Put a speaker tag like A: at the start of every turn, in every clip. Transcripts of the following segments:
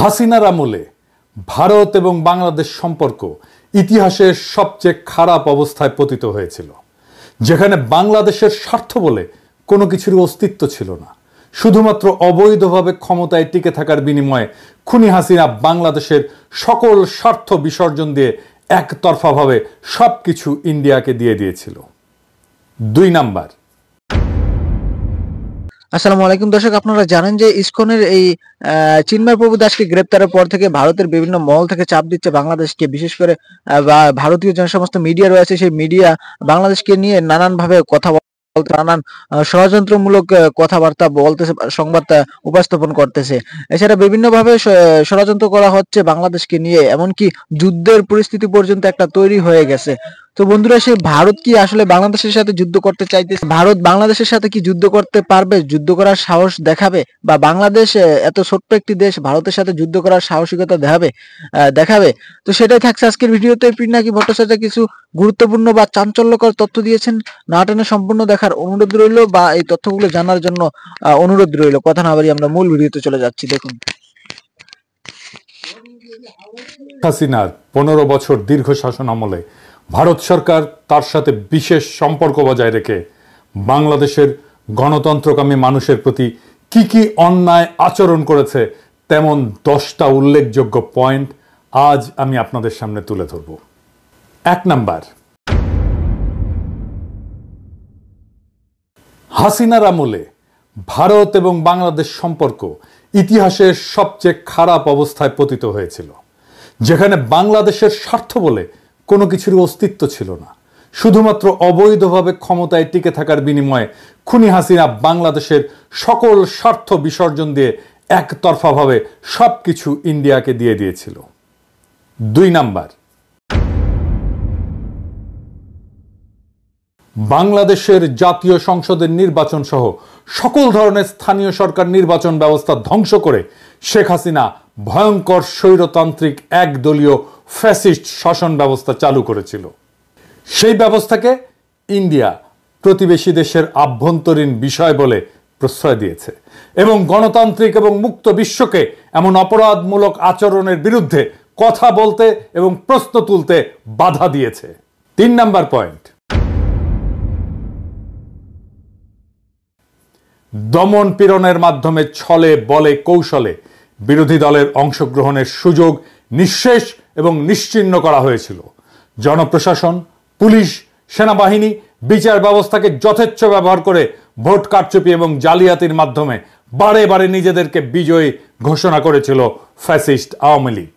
A: হাসিনার আমলে ভারত এবং বাংলাদেশ সম্পর্ক ইতিহাসের সবচেয়ে খারাপ অবস্থায় পতিত হয়েছিল, যেখানে বাংলাদেশের স্বার্থ বলে কোনো কিছুর অস্তিত্ব ছিল না। শুধুমাত্র অবৈধভাবে ক্ষমতায় টিকে থাকার বিনিময়ে খুনি হাসিনা বাংলাদেশের সকল স্বার্থ বিসর্জন দিয়ে একতরফাভাবে সবকিছু ইন্ডিয়াকে দিয়ে দিয়েছিল। 2 নাম্বার।
B: আসসালামু আলাইকুম দর্শক, আপনারা জানেন যে ইসকনের এই চিন্ময় প্রভু দাসকে গ্রেপ্তারের পর থেকে ভারতের বিভিন্ন মহল থেকে চাপ দিচ্ছে বাংলাদেশকে, বিশেষ করে ভারতীয় যে সমস্ত মিডিয়া রয়েছে সেই মিডিয়া বাংলাদেশকে নিয়ে নানান ভাবে কথা বলতে, নানান ষড়যন্ত্রমূলক কথাবার্তা বলতেছে, সংবাদ উপস্থাপন করতেছে। এছাড়া বিভিন্ন ভাবে ষড়যন্ত্র করা হচ্ছে বাংলাদেশকে নিয়ে, এমনকি যুদ্ধের পরিস্থিতি পর্যন্ত একটা তৈরি হয়ে গেছে। তো বন্ধুরা, সে ভারত কি আসলে বাংলাদেশের সাথে যুদ্ধ করতে চাইতেছে? ভারত বাংলাদেশের সাথে কি যুদ্ধ করতে পারবে? যুদ্ধ করার সাহস দেখাবে? বা বাংলাদেশ এত ছোট্ট একটি দেশ ভারতের সাথে যুদ্ধ করার সাহসিকতা দেখাবে? তো সেটাই থাকছে আজকের ভিডিওতে। পিনাকি ভট্টাচার্য কিছু গুরুত্বপূর্ণ বা চাঞ্চল্যকর তথ্য দিয়েছেন, না টেনে সম্পূর্ণ দেখার অনুরোধ রইল, বা এই তথ্যগুলো জানার জন্য অনুরোধ রইল। কথা না বাড়িয়ে আমরা মূল ভিডিওতে চলে যাচ্ছি। দেখুন,
A: হাসিনার 15 বছর দীর্ঘ শাসন আমলে ভারত সরকার তার সাথে বিশেষ সম্পর্ক বজায় রেখে বাংলাদেশের গণতন্ত্রকামী মানুষের প্রতি কি কি অন্যায় আচরণ করেছে তেমন 10টা উল্লেখযোগ্য পয়েন্ট আজ আমি আপনাদের সামনে তুলে ধরব। 1 নাম্বার। হাসিনার আমলে ভারত এবং বাংলাদেশ সম্পর্ক ইতিহাসের সবচেয়ে খারাপ অবস্থায় পতিত হয়েছিল, যেখানে বাংলাদেশের স্বার্থ বলে কোনো কিছুর অস্তিত্ব ছিল না। শুধুমাত্র অবৈধভাবে ক্ষমতায় টিকে থাকার বিনিময়ে খুনি হাসিনা বাংলাদেশের সকল স্বার্থ বিসর্জন দিয়ে একতরফাভাবে সবকিছু ইন্ডিয়াকে দিয়ে দিয়েছিল। 2 নাম্বার। বাংলাদেশের জাতীয় সংসদের নির্বাচন সহ সকল ধরনের স্থানীয় সরকার নির্বাচন ব্যবস্থা ধ্বংস করে শেখ হাসিনা ভয়ঙ্কর স্বৈরতান্ত্রিক একদলীয় ফ্যাসিস্ট শাসন ব্যবস্থা চালু করেছিল। সেই ব্যবস্থাকে ইন্ডিয়া প্রতিবেশী দেশের আভ্যন্তরীণ বিষয় বলে প্রশ্রয় দিয়েছে এবং গণতান্ত্রিক এবং মুক্ত বিশ্বকে এমন অপরাধমূলক আচরণের বিরুদ্ধে কথা বলতে এবং প্রশ্ন তুলতে বাধা দিয়েছে। 3 নাম্বার পয়েন্ট। দমন পীড়নের মাধ্যমে ছলে বলে কৌশলে বিরোধী দলের অংশগ্রহণের সুযোগ নিঃশেষ এবং নিশ্চিহ্ন করা হয়েছিল। জনপ্রশাসন, পুলিশ, সেনাবাহিনী, বিচার ব্যবস্থাকে যথেচ্ছ ব্যবহার করে ভোট কারচুপি এবং জালিয়াতির মাধ্যমে বারে বারে নিজেদেরকে বিজয়ী ঘোষণা করেছিল ফ্যাসিস্ট আওয়ামী লীগ।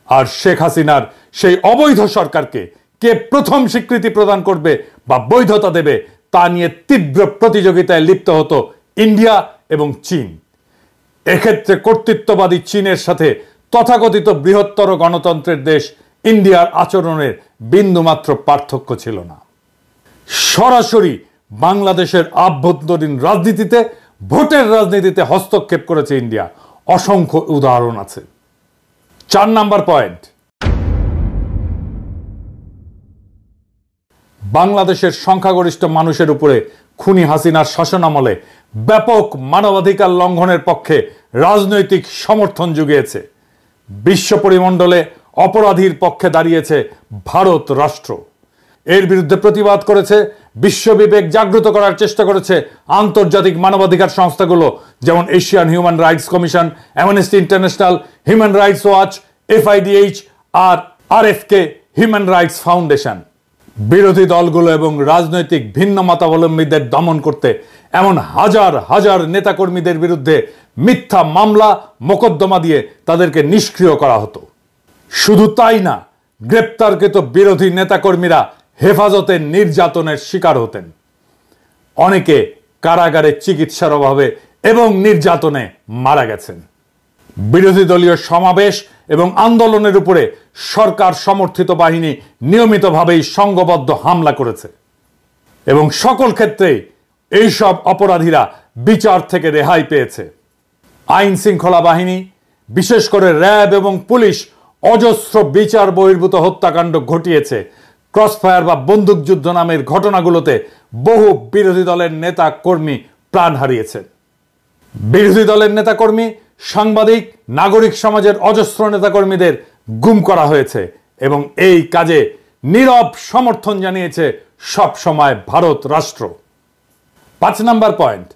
A: আর শেখ হাসিনার সেই অবৈধ সরকারকে কে প্রথম স্বীকৃতি প্রদান করবে বা বৈধতা দেবে তা নিয়ে তীব্র প্রতিযোগিতায় লিপ্ত হতো ইন্ডিয়া এবং চীন। এক্ষেত্রে কর্তৃত্ববাদী চীনের সাথে তথাকথিত বৃহত্তর গণতন্ত্রের দেশ ইন্ডিয়ার আচরণের বিন্দুমাত্র পার্থক্য ছিল না। সরাসরি বাংলাদেশের আভ্যন্তরীণ রাজনীতিতে, ভোটের রাজনীতিতে হস্তক্ষেপ করেছে ইন্ডিয়া। অসংখ্য উদাহরণ আছে। 4 নাম্বার পয়েন্ট। বাংলাদেশের সংখ্যাগরিষ্ঠ মানুষের উপরে খুনি হাসিনার শাসনামলে ব্যাপক মানবাধিকার লঙ্ঘনের পক্ষে রাজনৈতিক সমর্থন জুগিয়েছে। বিশ্ব পরিমণ্ডলে অপরাধীর পক্ষে দাঁড়িয়েছে ভারত রাষ্ট্র। এর বিরুদ্ধে প্রতিবাদ করেছে, বিশ্ববিবেক জাগ্রত করার চেষ্টা করেছে আন্তর্জাতিক মানবাধিকার সংস্থাগুলো, যেমন Asian human rights commission, amnesty international, human rights watch, FIDH আর RFK হিউম্যান রাইটস ফাউন্ডেশন। বিরোধী দলগুলো এবং রাজনৈতিক ভিন্ন মতাবলম্বীদের দমন করতে এমন হাজার হাজার নেতাকর্মীদের বিরুদ্ধে মিথ্যা মামলা মোকদ্দমা দিয়ে তাদেরকে নিষ্ক্রিয় করা হতো। শুধু তাই না, গ্রেপ্তারকৃত বিরোধী নেতাকর্মীরা হেফাজতে নির্যাতনের শিকার হতেন। অনেকে কারাগারে চিকিৎসার অভাবে এবং নির্যাতনে মারা গেছেন। বিরোধী দলীয় সমাবেশ এবং আন্দোলনের উপরে সরকার সমর্থিত বাহিনী নিয়মিতভাবেই সংঘবদ্ধ হামলা করেছে এবং সকল ক্ষেত্রেই এইসব অপরাধীরা বিচার থেকে রেহাই পেয়েছে। আইন শৃঙ্খলা বাহিনী, বিশেষ করে র্যাব এবং পুলিশ অজস্র বিচার বহির্ভূত হত্যাকাণ্ড ঘটিয়েছে। ক্রসফায়ার বা বন্দুকযুদ্ধ নামের ঘটনাগুলোতে বহু বিরোধী দলের নেতা কর্মী প্রাণ হারিয়েছেন। বিরোধী দলের নেতাকর্মী সাংবাদিক, নাগরিক সমাজের অজস্র নেতাকর্মীদের গুম করা হয়েছে এবং এই কাজে নীরব সমর্থন জানিয়েছে সব সময় ভারত রাষ্ট্র। 5 নম্বর পয়েন্ট,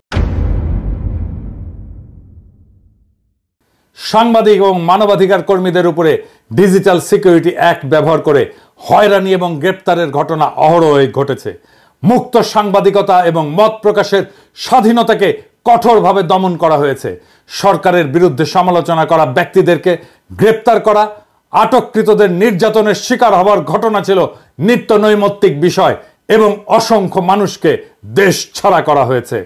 A: সাংবাদিক এবং মানবাধিকার কর্মীদের উপরে ডিজিটাল সিকিউরিটি অ্যাক্ট ব্যবহার করে হয়রানি এবং গ্রেপ্তারের ঘটনা অহরহই ঘটেছে। মুক্ত সাংবাদিকতা এবং মত প্রকাশের স্বাধীনতাকে কঠোরভাবে দমন করা হয়েছে। সরকারের বিরুদ্ধে সমালোচনা করা ব্যক্তিদেরকে গ্রেপ্তার করা, আটককৃতদের নির্যাতনের শিকার হবার ঘটনা ছিল নিত্য নৈমিত্তিক বিষয় এবং অসংখ্য মানুষকে দেশ ছাড়া করা হয়েছে।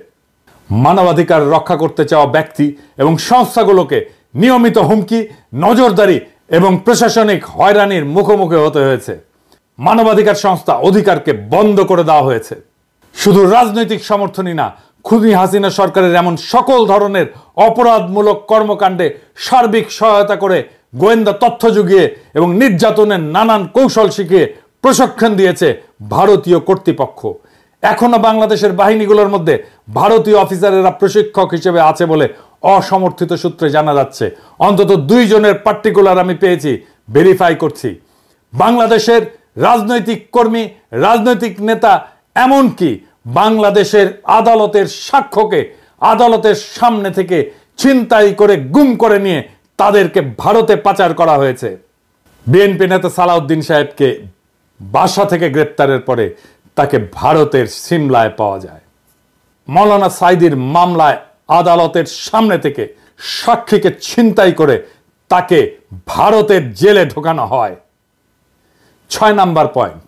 A: মানবাধিকার রক্ষা করতে চাওয়া ব্যক্তি এবং সংস্থাগুলোকে নিয়মিত হুমকি, নজরদারি এবং প্রশাসনিক হয়রানির মুখোমুখি হতে হয়েছে। মানবাধিকার সংস্থা অধিকারকে বন্ধ করে দেওয়া হয়েছে। শুধু রাজনৈতিক সমর্থনই না, খুনি হাসিনা সরকারের এমন সকল ধরনের অপরাধমূলক কর্মকাণ্ডে সার্বিক সহায়তা করে গোয়েন্দা তথ্য জুগিয়ে এবং নির্যাতনের নানান কৌশল শিখিয়ে প্রশিক্ষণ দিয়েছে ভারতীয় কর্তৃপক্ষ। এখনো বাংলাদেশের বাহিনীগুলোর মধ্যে ভারতীয় অফিসারেরা প্রশিক্ষক হিসেবে আছে বলে অসমর্থিত সূত্রে জানা যাচ্ছে। অন্তত 2 জনের পার্টিকুলার আমি পেয়েছি, ভেরিফাই করছি। বাংলাদেশের রাজনৈতিক কর্মী, রাজনৈতিক নেতা, এমনকি বাংলাদেশের আদালতের সাক্ষ্যকে আদালতের সামনে থেকে ছিনতাই করে গুম করে নিয়ে তাদেরকে ভারতে পাচার করা হয়েছে। বিএনপি নেতা সালাউদ্দিন সাহেবকে বাসা থেকে গ্রেপ্তারের পরে তাকে ভারতের সিমলায় পাওয়া যায়। মৌলানা সাইদির মামলায় আদালতের সামনে থেকে সাক্ষীকে ছিনতাই করে তাকে ভারতের জেলে ঢোকানো হয়। 6 নম্বর পয়েন্ট,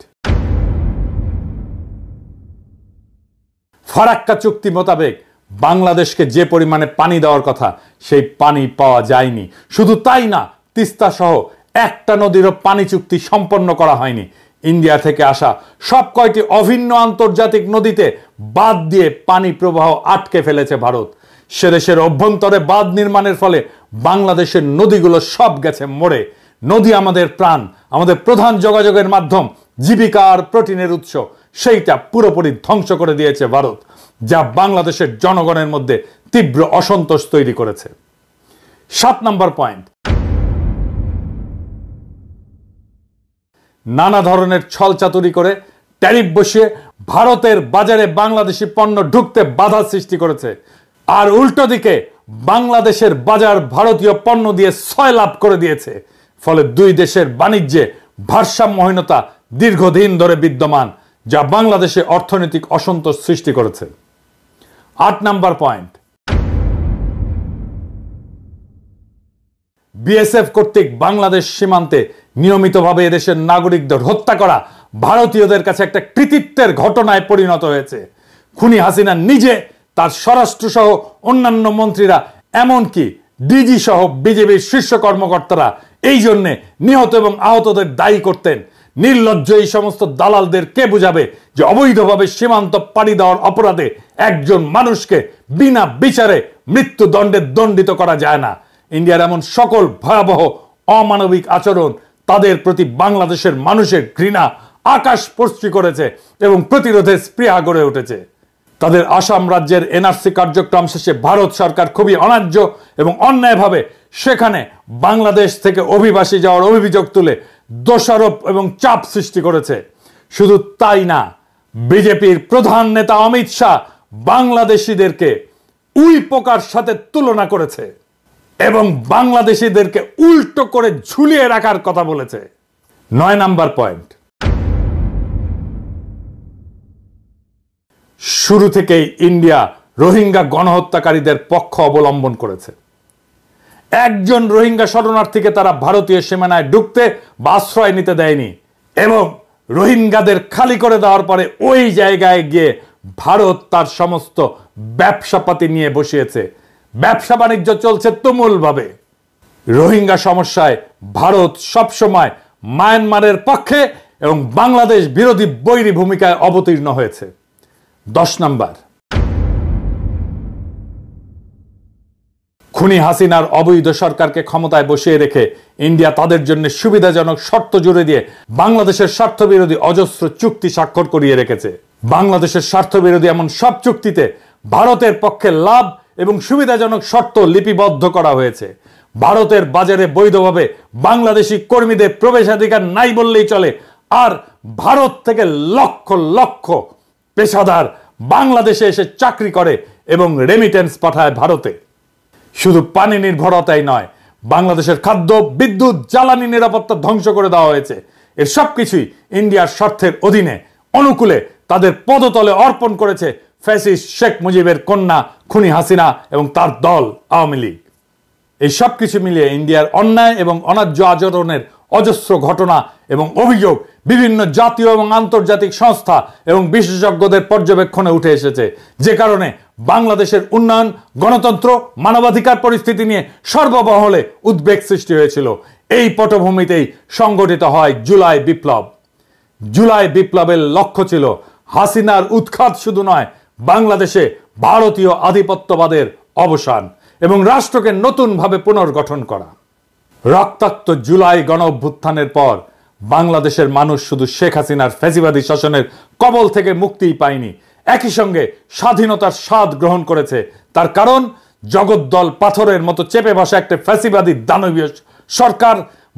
A: ফারাক্কা চুক্তি মোতাবেক বাংলাদেশকে যে পরিমাণে পানি দেওয়ার কথা সেই পানি পাওয়া যায়নি। শুধু তাই না, তিস্তা সহ একটা নদীরও পানি চুক্তি সম্পন্ন করা হয়নি। ইন্ডিয়া থেকে আসা সব কয়টি অভিন্ন আন্তর্জাতিক নদীতে বাঁধ দিয়ে পানি প্রবাহ আটকে ফেলেছে ভারত। সেদেশের অভ্যন্তরে বাঁধ নির্মাণের ফলে বাংলাদেশের নদীগুলো সব গেছে মরে। নদী আমাদের প্রাণ, আমাদের প্রধান যোগাযোগের মাধ্যম, জীবিকা আর প্রোটিনের উৎস, সেইটা পুরোপুরি ধ্বংস করে দিয়েছে ভারত, যা বাংলাদেশের জনগণের মধ্যে তীব্র অসন্তোষ তৈরি করেছে। 7 নম্বর পয়েন্ট, নানা ধরনের ছলচাতুরি করে ট্যারিফ বসিয়ে ভারতের বাজারে বাংলাদেশি পণ্য ঢুকতে বাধা সৃষ্টি করেছে, আর উল্টো দিকে বাংলাদেশের বাজার ভারতীয় পণ্য দিয়ে সয়লাভ করে দিয়েছে। ফলে 2 দেশের বাণিজ্যে ভারসাম্যহীনতা দীর্ঘদিন ধরে বিদ্যমান, যা বাংলাদেশে অর্থনৈতিক অসন্তোষ সৃষ্টি করেছে। 8 নম্বর পয়েন্ট, বিএসএফ কর্তৃক বাংলাদেশ সীমান্তে নিয়মিতভাবে এদেশের নাগরিকদের হত্যা করা ভারতীয়দের কাছে একটা কৃতিত্বের ঘটনায় পরিণত হয়েছে। খুনি হাসিনা নিজে, তার স্বরাষ্ট্র সহ অন্যান্য মন্ত্রীরা, এমনকি ডিজি সহ বিজেপির শীর্ষ কর্মকর্তারা এই জন্যে নিহত এবং আহতদের দায়ী করতেন। নির্লজ্জ এই সমস্ত দালালদের কে বুঝাবে যে অবৈধভাবে সীমান্ত পাড়ি দেওয়ার অপরাধে একজন মানুষকে বিনা বিচারে মৃত্যুদণ্ডে দণ্ডিত করা যায় না। ইন্ডিয়ার এমন সকল ভয়াবহ অমানবিক আচরণ তাদের প্রতি বাংলাদেশের মানুষের ঘৃণা আকাশস্পর্শী করেছে এবং প্রতিরোধের স্পৃহা গড়ে উঠেছে। তাদের আসাম রাজ্যের এনআরসি কার্যক্রম শেষে ভারত সরকার খুবই অন্যায্য এবং অন্যায়ভাবে সেখানে বাংলাদেশ থেকে অভিবাসী যাওয়ার অভিযোগ তুলে দোষারোপ এবং চাপ সৃষ্টি করেছে। শুধু তাই না, বিজেপির প্রধান নেতা অমিত শাহ বাংলাদেশিদেরকে উই পোকার সাথে তুলনা করেছে এবং বাংলাদেশিদেরকে উল্টো করে ঝুলিয়ে রাখার কথা বলেছে। 9 নম্বর পয়েন্ট, শুরু থেকেই ইন্ডিয়া রোহিঙ্গা গণহত্যাকারীদের পক্ষ অবলম্বন করেছে। একজন রোহিঙ্গা শরণার্থীকে তারা ভারতীয় সীমানায় ঢুকতে বা আশ্রয় নিতে দেয়নি এবং রোহিঙ্গাদের খালি করে দেওয়ার পরে ওই জায়গায় গিয়ে ভারত তার সমস্ত ব্যবসাপাতি নিয়ে বসিয়েছে। ব্যবসা বাণিজ্য চলছে তুমুলভাবে। রোহিঙ্গা সমস্যায় ভারত সবসময় মায়ানমারের পক্ষে এবং বাংলাদেশ বিরোধী বৈরী ভূমিকায় অবতীর্ণ হয়েছে। 10 নম্বর, খুনি হাসিনার অবৈধ সরকারকে ক্ষমতায় বসিয়ে রেখে ইন্ডিয়া তাদের জন্য সুবিধাজনক শর্ত জুড়ে দিয়ে বাংলাদেশের স্বার্থবিরোধী অজস্র চুক্তি স্বাক্ষর করিয়ে রেখেছে। বাংলাদেশের স্বার্থবিরোধী এমন সব চুক্তিতে ভারতের পক্ষে লাভ এবং সুবিধাজনক শর্ত লিপিবদ্ধ করা হয়েছে। ভারতের বাজারে বৈধভাবে বাংলাদেশি কর্মীদের প্রবেশাধিকার নাই বললেই চলে। আর ভারত থেকে লক্ষ লক্ষ পেশাদার বাংলাদেশে এসে চাকরি করে এবং রেমিটেন্স পাঠায় ভারতে। শুধু পানি নির্ভরতাই নয়, বাংলাদেশের খাদ্য, বিদ্যুৎ, জ্বালানি নিরাপত্তা ধ্বংস করে দেওয়া হয়েছে। এর সবকিছুই ইন্ডিয়ার স্বার্থের অধীনে অনুকূলে তাদের পদতলে অর্পণ করেছে ফ্যাসিস্ট শেখ মুজিবের কন্যা খুনি হাসিনা এবং তার দল আওয়ামী লীগ। এই সব কিছু মিলিয়ে ইন্ডিয়ার অন্যায় এবং অন্যায্য আচরণের অজস্র ঘটনা এবং অভিযোগ বিভিন্ন জাতীয় এবং আন্তর্জাতিক সংস্থা এবং বিশেষজ্ঞদের পর্যবেক্ষণে উঠে এসেছে, যে কারণে বাংলাদেশের উন্নয়ন, গণতন্ত্র, মানবাধিকার পরিস্থিতি নিয়ে সর্বমহলে উদ্বেগ সৃষ্টি হয়েছিল। এই পটভূমিতেই সংগঠিত হয় জুলাই বিপ্লব। জুলাই বিপ্লবের লক্ষ্য ছিল হাসিনার উৎখাত শুধু নয়, বাংলাদেশে ভারতীয় আধিপত্যবাদের অবসান এবং রাষ্ট্রকে নতুনভাবে পুনর্গঠন করা। রক্তাক্ত জুলাই গণ অভ্যুত্থানের পর বাংলাদেশের মানুষ শুধু শেখ হাসিনার ফ্যাসিবাদী শাসনের কবল থেকে মুক্তিই পায়নি, একই সঙ্গে স্বাধীনতার স্বাদ গ্রহণ করেছে। তার কারণ জগদ্দল পাথরের মতো চেপে বসা একটা ফ্যাসিবাদী দানবীয় সরকার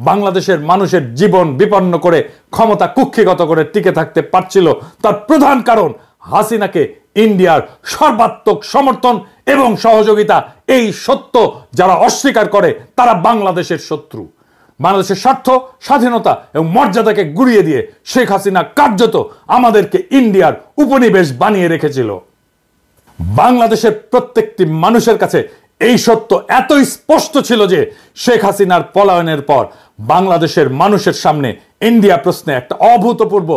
A: বাংলাদেশের মানুষের জীবন বিপন্ন করে ক্ষমতা কুক্ষিগত করে টিকে থাকতে পারছিল। তার প্রধান কারণ হাসিনাকে ইন্ডিয়ার সর্বাত্মক সমর্থন এবং সহযোগিতা। এই সত্য যারা অস্বীকার করে তারা বাংলাদেশের শত্রু। বাংলাদেশের স্বার্থ, স্বাধীনতা এবং মর্যাদাকে গুড়িয়ে দিয়ে শেখ হাসিনা কার্যত আমাদেরকে ইন্ডিয়ার উপনিবেশ বানিয়ে রেখেছিল। বাংলাদেশের প্রত্যেকটি মানুষের কাছে এই সত্য এতই স্পষ্ট ছিল যে শেখ হাসিনার পলায়নের পর বাংলাদেশের মানুষের সামনে ইন্ডিয়া প্রশ্নে একটা অভূতপূর্ব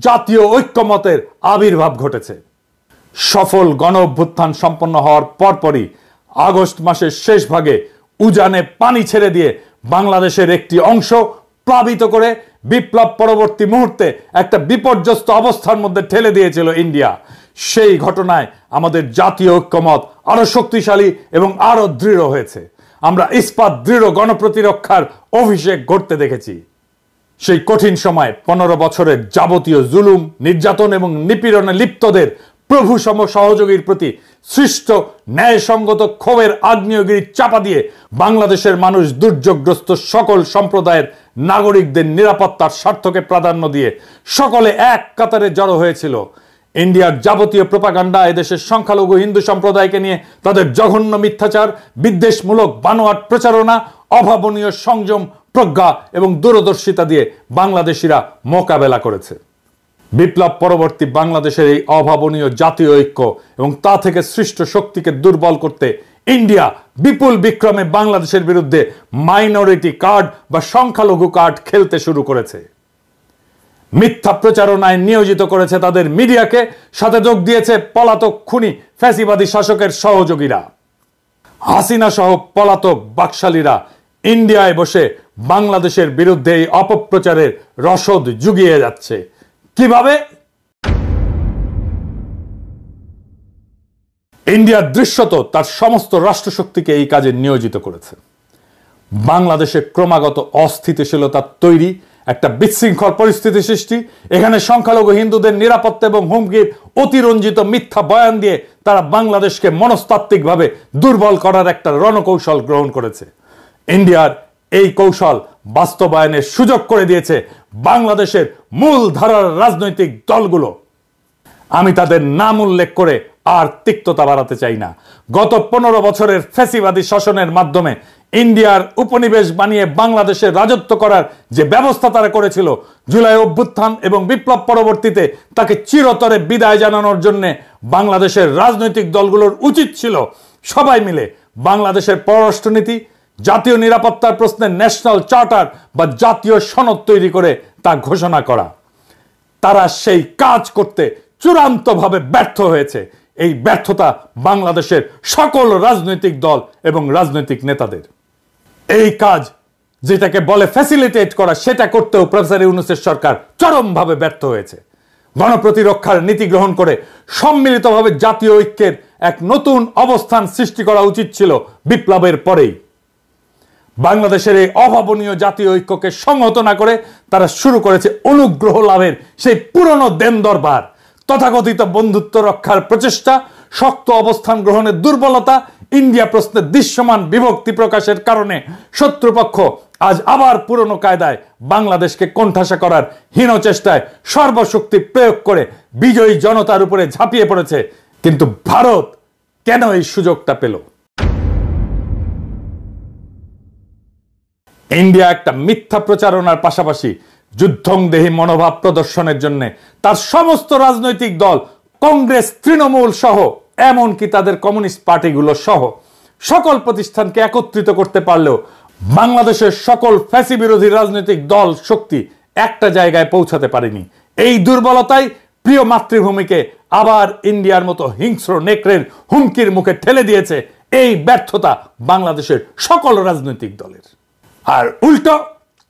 A: জাতীয় ঐক্যমতের আবির্ভাব ঘটেছে। সফল গণ অভ্যুত্থান সম্পন্ন হওয়ার পরপরই আগস্ট মাসের শেষ ভাগে উজানে পানি ছেড়ে দিয়ে বাংলাদেশের একটি অংশ প্লাবিত করে বিপ্লব পরবর্তী মুহূর্তে একটা বিপর্যস্ত অবস্থার মধ্যে ঠেলে দিয়েছিল ইন্ডিয়া। সেই ঘটনায় আমাদের জাতীয় ঐক্যমত আরো শক্তিশালী এবং আরো দৃঢ় হয়েছে। আমরা ইস্পাত দৃঢ় গণপ্রতিরক্ষার অভিষেক ঘটতে দেখেছি। সেই কঠিন সময় 15 বছরের যাবতীয় জুলুম, নির্যাতন এবং নিপীড়নে লিপ্তদের প্রভু সম সহযোগীর প্রতি সৃষ্ট ন্যায়সঙ্গত ক্ষোভের আগ্নেয়গিরি চাপা দিয়ে বাংলাদেশের মানুষ দুর্যোগগ্রস্ত সকল সম্প্রদায়ের নাগরিকদের নিরাপত্তার স্বার্থকে প্রাধান্য দিয়ে সকলে এক কাতারে জড়ো হয়েছিল। ইন্ডিয়ার যাবতীয় প্রোপাগান্ডা এদেশের সংখ্যালঘু হিন্দু সম্প্রদায়কে নিয়ে তাদের জঘন্য মিথ্যাচার, বিদ্বেষমূলক বানোয়াট প্রচারণা, অভাবনীয় সংযম, প্রজ্ঞা এবং দূরদর্শিতা দিয়ে বাংলাদেশিরা মোকাবেলা করেছে। বিপ্লব পরবর্তী বাংলাদেশের এই অভাবনীয় জাতীয় ঐক্য এবং তা থেকে সৃষ্ট শক্তিকে দুর্বল করতে ইন্ডিয়া বিপুল বিক্রমে বাংলাদেশের বিরুদ্ধে মাইনরিটি কার্ড বা সংখ্যালঘু কার্ড খেলতে শুরু করেছে। মিথ্যা প্রচারণায় নিয়োজিত করেছে তাদের মিডিয়াকে, সাথে যোগ দিয়েছে পলাতক খুনি ফ্যাসিবাদী শাসকের সহযোগীরা। হাসিনা সহ পলাতক বাকশালীরা ইন্ডিয়ায় বসে বাংলাদেশের বিরুদ্ধে এই অপপ্রচারের রসদ জুগিয়ে যাচ্ছে। কিভাবে? ইন্ডিয়া দৃশ্যত তার সমস্ত রাষ্ট্রশক্তিকে এই কাজে নিয়োজিত করেছে। বাংলাদেশে ক্রমাগত অস্থিতিশীলতা তৈরি, একটা বিশৃঙ্খল পরিস্থিতি সৃষ্টি, এখানে সংখ্যালঘু হিন্দুদের নিরাপত্তা এবং হুমকির অতিরঞ্জিত মিথ্যা বয়ান দিয়ে তারা বাংলাদেশকে মনস্তাত্ত্বিকভাবে দুর্বল করার একটা রণকৌশল গ্রহণ করেছে। ইন্ডিয়ার এই কৌশল বাস্তবায়নের সুযোগ করে দিয়েছে বাংলাদেশের মূল ধারার রাজনৈতিক দলগুলো। আমি তাদের নাম উল্লেখ করে আর তিক্ততা বাড়াতে চাই না। গত 15 বছরের ফ্যাসিবাদী শাসনের মাধ্যমে ইন্ডিয়ার উপনিবেশ বানিয়ে বাংলাদেশে রাজত্ব করার যে ব্যবস্থা তারা করেছিল, জুলাই অভ্যুত্থান এবং বিপ্লব পরবর্তীতে তাকে চিরতরে বিদায় জানানোর জন্য বাংলাদেশের রাজনৈতিক দলগুলোর উচিত ছিল সবাই মিলে বাংলাদেশের পররাষ্ট্রনীতি, জাতীয় নিরাপত্তার প্রশ্নে ন্যাশনাল চার্টার বা জাতীয় সনদ তৈরি করে তা ঘোষণা করা। তারা সেই কাজ করতে চূড়ান্তভাবে ব্যর্থ হয়েছে। এই ব্যর্থতা বাংলাদেশের সকল রাজনৈতিক দল এবং রাজনৈতিক নেতাদের। এই কাজ যেটাকে বলে ফ্যাসিলিটেট করা, সেটা করতেও প্রফেসর ইউনূসের সরকার চরমভাবে ব্যর্থ হয়েছে। গণপ্রতিরক্ষার নীতি গ্রহণ করে সম্মিলিতভাবে জাতীয় ঐক্যের এক নতুন অবস্থান সৃষ্টি করা উচিত ছিল বিপ্লবের পরেই। বাংলাদেশের এই অভাবনীয় জাতীয় ঐক্যকে সংহত না করে তারা শুরু করেছে অনুগ্রহ লাভের সেই পুরনো দেন দরবার, তথাকথিত বন্ধুত্ব রক্ষার প্রচেষ্টা, শক্ত অবস্থান গ্রহণের দুর্বলতা, ইন্ডিয়া প্রশ্নে দৃশ্যমান বিভক্তি প্রকাশের কারণে শত্রুপক্ষ আজ আবার পুরনো কায়দায় বাংলাদেশকে কোণঠাসা করার হীন চেষ্টায় সর্বশক্তি প্রয়োগ করে বিজয়ী জনতার উপরে ঝাঁপিয়ে পড়েছে। কিন্তু ভারত কেন এই সুযোগটা পেল? ইন্ডিয়া একটা মিথ্যা প্রচারণার পাশাপাশি যুদ্ধংদেহী মনোভাব প্রদর্শনের জন্য তার সমস্ত রাজনৈতিক দল, কংগ্রেস, তৃণমূল সহ এমনকি তাদের কমিউনিস্ট পার্টিগুলো সহ সকল প্রতিষ্ঠানকে একত্রিত করতে পারলেও বাংলাদেশের সকল ফ্যাসি বিরোধী রাজনৈতিক দল শক্তি একটা জায়গায় পৌঁছাতে পারেনি। এই দুর্বলতাই প্রিয় মাতৃভূমিকে আবার ইন্ডিয়ার মতো হিংস্র নেকড়ের হুমকির মুখে ঠেলে দিয়েছে। এই ব্যর্থতা বাংলাদেশের সকল রাজনৈতিক দলের। আর উল্টো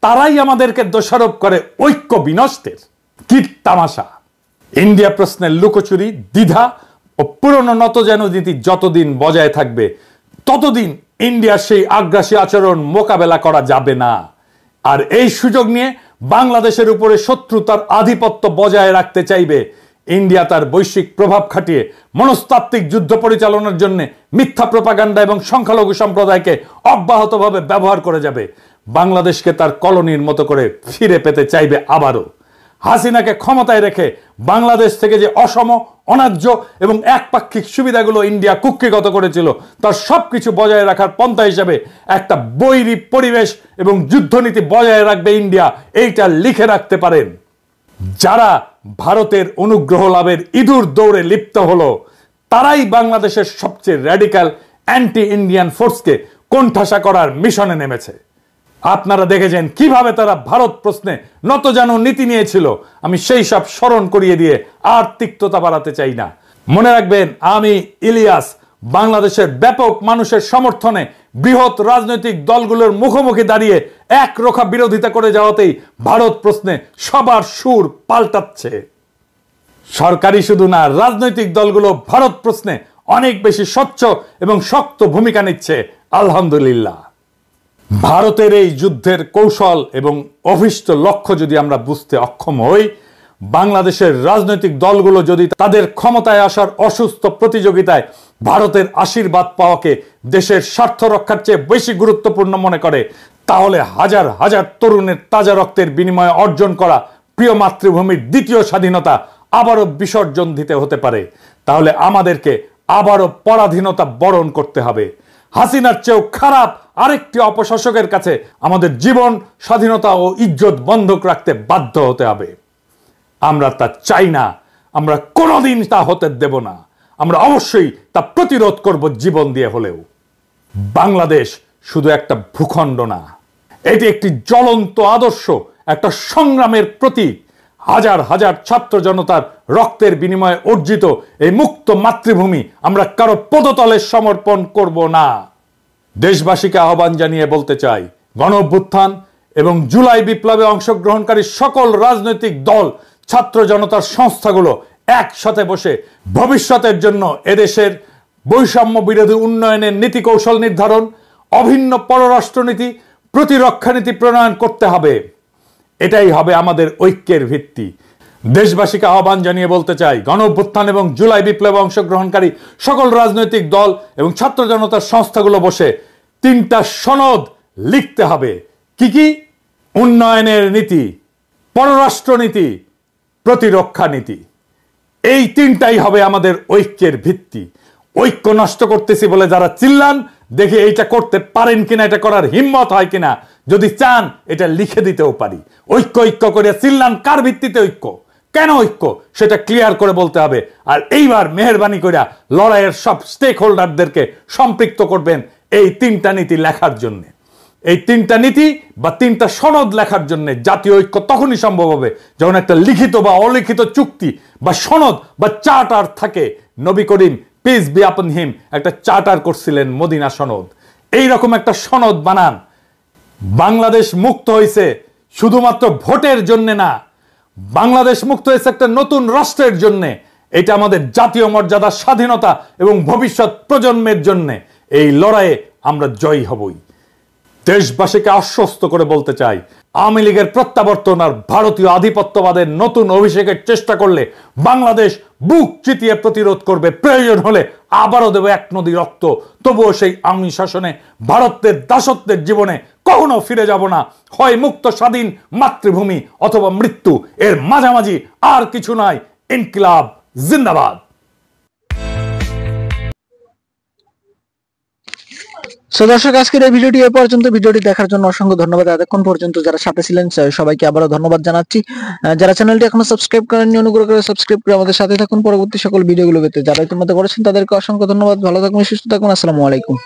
A: তারাই আমাদেরকে দোষারোপ করে ঐক্য বিনষ্টের। কি তামাশা! ইন্ডিয়া প্রশ্নের লুকোচুরি, দ্বিধা ও পুরনো নতজানু নীতি যতদিন বজায় থাকবে ততদিন ইন্ডিয়ার সেই আগ্রাসী আচরণ মোকাবেলা করা যাবে না। আর এই সুযোগ নিয়ে বাংলাদেশের উপরে শত্রুতার আধিপত্য বজায় রাখতে চাইবে ইন্ডিয়া তার বৈশ্বিক প্রভাব খাটিয়ে মনস্তাত্ত্বিক যুদ্ধ পরিচালনার জন্য মিথ্যা প্রোপাগান্ডা এবং সংখ্যালঘু সম্প্রদায়কে অব্যাহতভাবে ব্যবহার করে যাবে। বাংলাদেশকে তার কলোনির মতো করে ফিরে পেতে চাইবে আবারও। হাসিনাকে ক্ষমতায় রেখে বাংলাদেশ থেকে যে অসম, অন্যায্য এবং একপাক্ষিক সুবিধাগুলো ইন্ডিয়া কুক্ষিগত করেছিল তার সবকিছু বজায় রাখার পন্থা হিসেবে একটা বৈরী পরিবেশ এবং যুদ্ধনীতি বজায় রাখবে ইন্ডিয়া, এইটা লিখে রাখতে পারেন। যারা ভারতের অনুগ্রহ লাভের ইঁদুর দৌড়ে লিপ্ত হলো তারাই বাংলাদেশের সবচেয়ে র্যাডিক্যাল অ্যান্টি ইন্ডিয়ান ফোর্সকে কোণঠাসা করার মিশনে নেমেছে। আপনারা দেখেছেন কিভাবে তারা ভারত প্রশ্নে নতজানু নীতি নিয়েছিল। আমি সেই সব স্মরণ করিয়ে দিয়ে আর তিক্ততা বাড়াতে চাই না। মনে রাখবেন, আমি ইলিয়াস বাংলাদেশের ব্যাপক মানুষের সমর্থনে বৃহৎ রাজনৈতিক দলগুলোর মুখোমুখি দাঁড়িয়ে একরোখা বিরোধিতা করে যাওয়াতেই ভারত প্রশ্নে সবার সুর পাল্টাচ্ছে। সরকারি শুধু না, রাজনৈতিক দলগুলো ভারত প্রশ্নে অনেক বেশি স্বচ্ছ এবং শক্ত ভূমিকা নিচ্ছে। আলহামদুলিল্লাহ। ভারতের এই যুদ্ধের কৌশল এবং অভিষ্ট লক্ষ্য যদি আমরা বুঝতে অক্ষম হই, বাংলাদেশের রাজনৈতিক দলগুলো যদি তাদের ক্ষমতায় আসার অসুস্থ প্রতিযোগিতায় ভারতের আশীর্বাদ পাওয়াকে দেশের স্বার্থ রক্ষার চেয়ে বেশি গুরুত্বপূর্ণ মনে করে, তাহলে হাজার হাজার তরুণের তাজা রক্তের বিনিময়ে অর্জন করা প্রিয় মাতৃভূমির দ্বিতীয় স্বাধীনতা আবারও বিসর্জন দিতে হতে পারে। তাহলে আমাদেরকে আবারও পরাধীনতা বরণ করতে হবে। হাসিনার চেয়েও খারাপ আরেকটি অপশাসকের কাছে আমাদের জীবন, স্বাধীনতা ও ইজ্জত বন্ধক রাখতে বাধ্য হতে হবে। আমরা তা চাই না, আমরা কোনোদিন তা হতে দেব না। আমরা অবশ্যই তা প্রতিরোধ করব জীবন দিয়ে হলেও। বাংলাদেশ শুধু একটা ভূখণ্ড না, এটি একটি জ্বলন্ত আদর্শ, একটা সংগ্রামের প্রতীক। হাজার হাজার ছাত্র জনতার রক্তের বিনিময়ে অর্জিত এই মুক্ত মাতৃভূমি আমরা কারো পদতলে সমর্পণ করব না। দেশবাসীকে আহ্বান জানিয়ে বলতে চাই, গণ অভ্যুত্থান এবং জুলাই বিপ্লবে অংশগ্রহণকারী সকল রাজনৈতিক দল, ছাত্র জনতার সংস্থাগুলো একসাথে বসে ভবিষ্যতের জন্য এদেশের বৈষম্য বিরোধী উন্নয়নের নীতি কৌশল নির্ধারণ, অভিন্ন পররাষ্ট্রনীতি, প্রতিরক্ষা নীতি প্রণয়ন করতে হবে। এটাই হবে আমাদের ঐক্যের ভিত্তি। দেশবাসীকে আহ্বান জানিয়ে বলতে চাই, গণ অভ্যুত্থান এবং জুলাই বিপ্লবে অংশগ্রহণকারী সকল রাজনৈতিক দল এবং ছাত্র জনতার সংস্থাগুলো বসে 3টা সনদ লিখতে হবে। কি কি? উন্নয়নের নীতি, পররাষ্ট্রনীতি, প্রতিরক্ষা নীতি। এই 3টাই হবে আমাদের ঐক্যের ভিত্তি। ঐক্য নষ্ট করতেছি বলে যারা চিল্লান, দেখি এইটা করতে পারেন কিনা, এটা করার হিম্মত হয় কিনা। যদি চান এটা লিখে দিতেও পারি। ঐক্য ঐক্য করে চিল্লান, কার ভিত্তিতে ঐক্য, কেন ঐক্য, সেটা ক্লিয়ার করে বলতে হবে। আর এইবার মেহেরবানি করে লড়াইয়ের সব স্টেক হোল্ডারদেরকে সম্পৃক্ত করবেন এই 3টা নীতি লেখার জন্য। এই 3টা নীতি বা 3টা সনদ লেখার জন্য জাতীয় ঐক্য তখনই সম্ভব হবে যখন একটা লিখিত বা অলিখিত চুক্তি বা সনদ বা চার্টার থাকে। নবী করিম পিস বি আপন হিম একটা চার্টার করছিলেন, মদিনা সনদ। এইরকম একটা সনদ বানান। বাংলাদেশ মুক্ত হয়েছে শুধুমাত্র ভোটের জন্য না, বাংলাদেশ মুক্ত হয়েছে একটা নতুন রাষ্ট্রের জন্য। এটা আমাদের জাতীয় মর্যাদা, স্বাধীনতা এবং ভবিষ্যৎ প্রজন্মের জন্য। এই লড়াইয়ে আমরা জয়ী হবই। দেশবাসীকে আশ্বস্ত করে বলতে চাই, আওয়ামী লীগের প্রত্যাবর্তন আর ভারতীয় আধিপত্যবাদের নতুন অভিষেকের চেষ্টা করলে বাংলাদেশ বুক চিতিয়ে প্রতিরোধ করবে, প্রয়োজন হলে আবারও দেবে এক নদী রক্ত। তবুও সেই আওয়ামী শাসনে ভারতের দাসত্বের জীবনে কখনো ফিরে যাব না। হয় মুক্ত স্বাধীন মাতৃভূমি অথবা মৃত্যু, এর মাঝামাঝি আর কিছু নাই। ইনকিলাব জিন্দাবাদ।
B: দর্শক, আজকের এই ভিডিওটি এ পর্যন্ত। ভিডিওটি দেখার জন্য অসংখ্য ধন্যবাদ। এতক্ষণ পর্যন্ত যারা সাথে ছিলেন সবাইকে আবারও ধন্যবাদ জানাচ্ছি। যারা চ্যানেলটি এখনো সাবস্ক্রাইব করেননি, অনুগ্রহ করে সাবস্ক্রাইব করে আমাদের সাথে থাকুন পরবর্তী সকল ভিডিওগুলো পেতে। যারা ইতিমধ্যে করেছেন তাদেরকে অসংখ্য ধন্যবাদ। ভালো থাকুন, সুস্থ থাকুন। আসসালামু আলাইকুম।